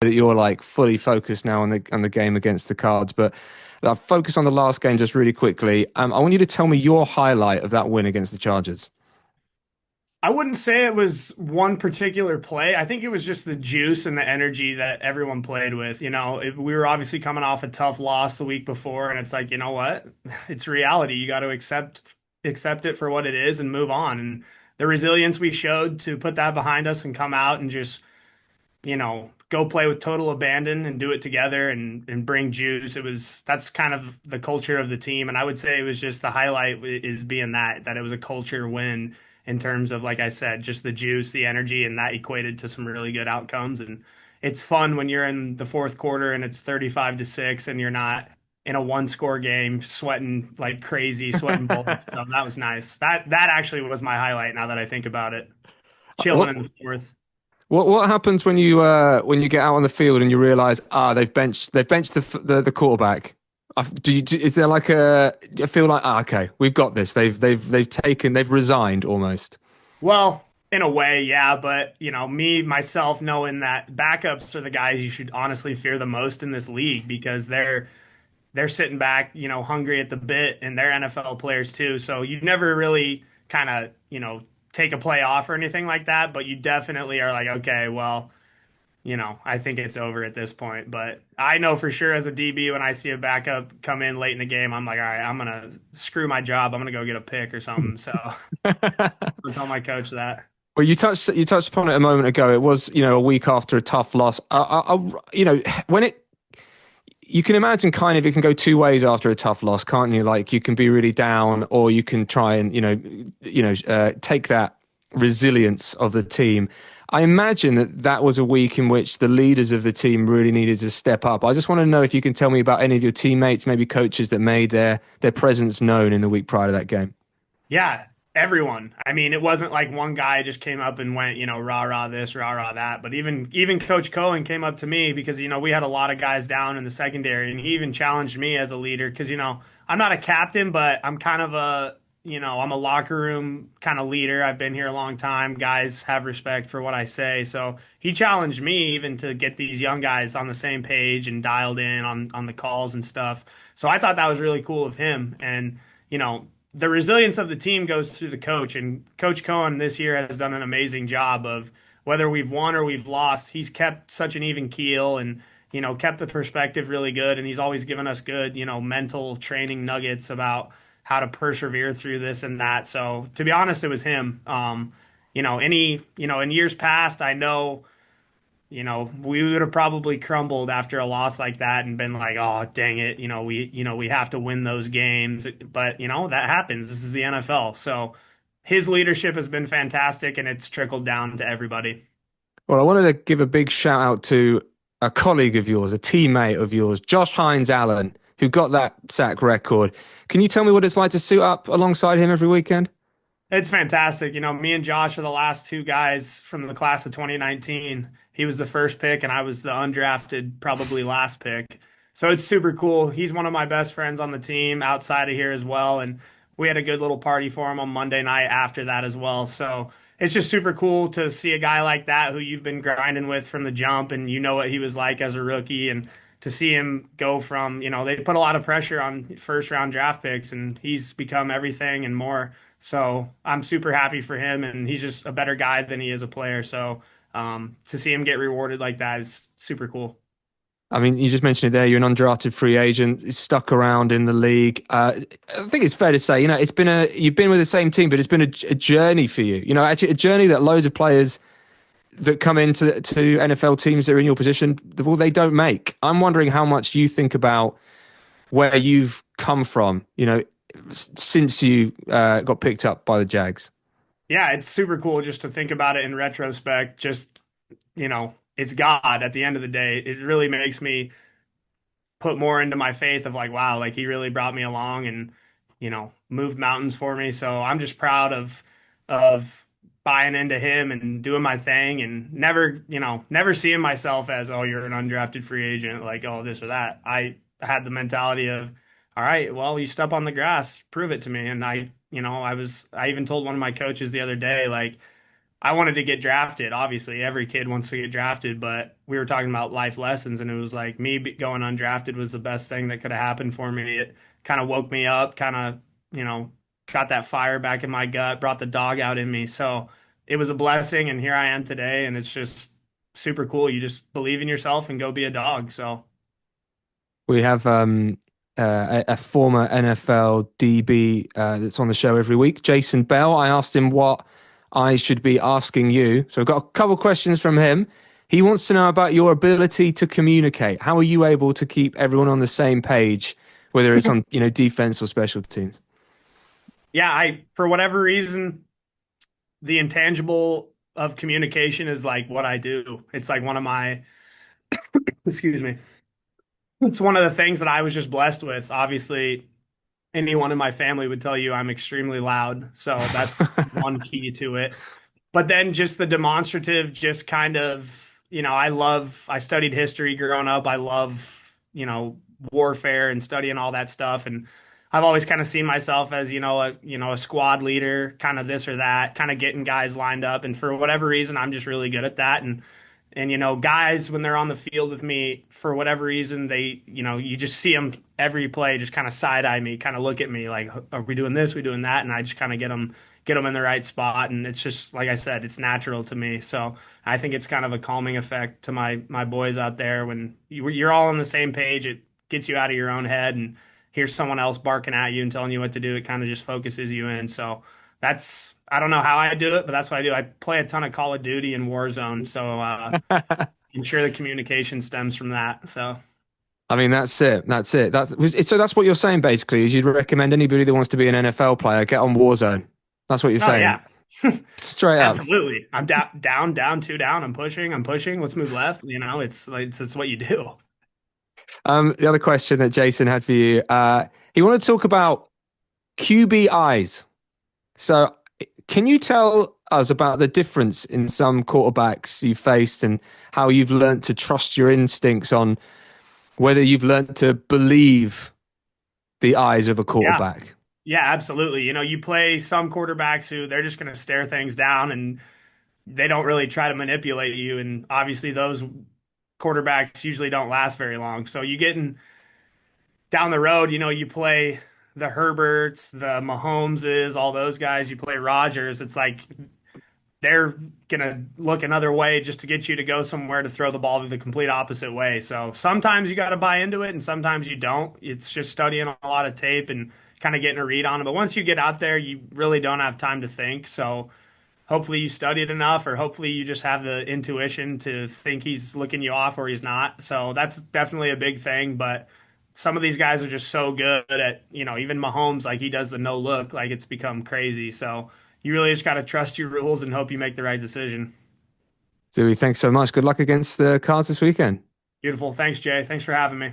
that you're like fully focused now on the game against the Cards, but focus on the last game just really quickly. I want you to tell me your highlight of that win against the Chargers. I wouldn't say it was one particular play. I think it was just the juice and the energy that everyone played with. We were obviously coming off a tough loss the week before, and it's like, you know what? It's reality. You got to accept it for what it is and move on. And the resilience we showed to put that behind us and come out and just, go play with total abandon and do it together and bring juice. That's kind of the culture of the team. And I would say it was just the highlight is being that it was a culture win in terms of, like I said, just the juice, the energy, and that equated to some really good outcomes. And it's fun when you're in the fourth quarter and it's 35-6 and you're not in a one score game sweating like crazy, sweating bullets. So that was nice. That actually was my highlight now that I think about it. Chilling What in the fourth. what happens when you get out on the field and you realize they've benched the quarterback? Is there like I feel like okay, we've got this. They've resigned almost. Well, in a way, yeah, but me myself knowing that backups are the guys you should honestly fear the most in this league because they're sitting back, hungry at the bit, and they're NFL players too. So you never really kind of, take a play off or anything like that, but you definitely are like, okay, well, I think it's over at this point. But I know for sure as a DB, when I see a backup come in late in the game, I'm like, all right, I'm gonna screw my job. I'm gonna go get a pick or something. So I'll tell my coach that. Well, you touched upon it a moment ago. It was, a week after a tough loss. When it you can imagine kind of it can go two ways after a tough loss, can't you? Like you can be really down, or you can try and take that resilience of the team. I imagine that was a week in which the leaders of the team really needed to step up. I just want to know if you can tell me about any of your teammates, maybe coaches that made their presence known in the week prior to that game. Yeah, everyone. I mean, it wasn't like one guy just came up and went, rah rah this, rah rah that. But even Coach Cohen came up to me because we had a lot of guys down in the secondary, and he even challenged me as a leader because I'm not a captain, but I'm kind of I'm a locker room kind of leader. I've been here a long time. Guys have respect for what I say, so he challenged me even to get these young guys on the same page and dialed in on the calls and stuff. So I thought that was really cool of him, and you know the resilience of the team goes through the coach, and Coach Cohen this year has done an amazing job of whether we've won or we've lost, he's kept such an even keel and kept the perspective really good, and he's always given us good mental training nuggets about how to persevere through this and that. So to be honest, it was him. In years past, I know we would have probably crumbled after a loss like that and been like, "Oh, dang it, we have to win those games." But that happens. This is the NFL. So his leadership has been fantastic, and it's trickled down to everybody. Well, I wanted to give a big shout out to a colleague of yours, a teammate of yours, Josh Hines-Allen, who got that sack record. Can you tell me what it's like to suit up alongside him every weekend? It's fantastic. Me and Josh are the last two guys from the class of 2019. He was the first pick, and I was the undrafted, probably last pick. So it's super cool. He's one of my best friends on the team outside of here as well. And we had a good little party for him on Monday night after that as well. So it's just super cool to see a guy like that who you've been grinding with from the jump and you know what he was like as a rookie. And to see him go from, they put a lot of pressure on first round draft picks, and he's become everything and more. So I'm super happy for him, and he's just a better guy than he is a player. So to see him get rewarded like that is super cool. I mean, you just mentioned it there. You're an undrafted free agent, stuck around in the league. I think it's fair to say, you've been with the same team, but it's been a journey for you. Actually, a journey that loads of players that come into NFL teams that are in your position, well, they don't make. I'm wondering how much you think about where you've come from. Since you got picked up by the Jags. Yeah, it's super cool just to think about it in retrospect. Just, it's God at the end of the day. It really makes me put more into my faith of like, wow, like he really brought me along and, moved mountains for me. So I'm just proud of buying into him and doing my thing and never seeing myself as, oh, you're an undrafted free agent, like, oh, this or that. I had the mentality of, all right, well, you step on the grass, prove it to me. And I even told one of my coaches the other day, like, I wanted to get drafted. Obviously, every kid wants to get drafted, but we were talking about life lessons, and it was like going undrafted was the best thing that could have happened for me. It kind of woke me up, kind of, you know, got that fire back in my gut, brought the dog out in me. So it was a blessing, and here I am today, and it's just super cool. You just believe in yourself and go be a dog. So We have a former NFL DB that's on the show every week, Jason Bell. I asked him what I should be asking you. So I've got a couple questions from him. He wants to know about your ability to communicate. How are you able to keep everyone on the same page, whether it's on, defense or special teams? yeah, I for whatever reason, the intangible of communication is like what I do. It's like one of my, excuse me, it's one of the things that I was just blessed with. Obviously, anyone in my family would tell you I'm extremely loud. So that's one key to it. But then just the demonstrative, just kind of, I studied history growing up. I love, warfare and studying all that stuff. And I've always kind of seen myself as, a squad leader, kind of this or that, kind of getting guys lined up. And for whatever reason, I'm just really good at that. And guys, when they're on the field with me, for whatever reason, they, you just see them every play, just kind of side eye me, kind of look at me like, are we doing this? We doing that? And I just kind of get them in the right spot. And it's just, like I said, it's natural to me. So I think it's kind of a calming effect to my boys out there. When you're all on the same page, it gets you out of your own head, and here's someone else barking at you and telling you what to do. It kind of just focuses you in. So I don't know how I do it, but that's what I do. I play a ton of Call of Duty and Warzone. So, I'm sure the communication stems from that. So, I mean, that's it. That's it. So that's what you're saying, basically, is you'd recommend anybody that wants to be an NFL player, get on Warzone. That's what you're oh saying. yeah, Straight up. absolutely. I'm down, two down. I'm pushing. Let's move left. It's what you do. The other question that Jason had for you, he wanted to talk about QB eyes. So, can you tell us about the difference in some quarterbacks you faced and how you've learned to trust your instincts on whether you've learned to believe the eyes of a Yeah. quarterback? Yeah, absolutely. You play some quarterbacks who they're just going to stare things down and they don't really try to manipulate you. And obviously, those quarterbacks usually don't last very long. So you getting down the road, you play the Herberts, the Mahomeses, all those guys. You play Rodgers. It's like they're gonna look another way just to get you to go somewhere to throw the ball the complete opposite way. So sometimes you got to buy into it, and sometimes you don't. It's just studying a lot of tape and kind of getting a read on it. But once you get out there, you really don't have time to think. So hopefully you studied enough, or hopefully you just have the intuition to think he's looking you off or he's not. So that's definitely a big thing. But some of these guys are just so good at, even Mahomes, like he does the no look, like it's become crazy. So you really just got to trust your rules and hope you make the right decision. Dewey, thanks so much. Good luck against the Cards this weekend. Beautiful. Thanks, Jay. Thanks for having me.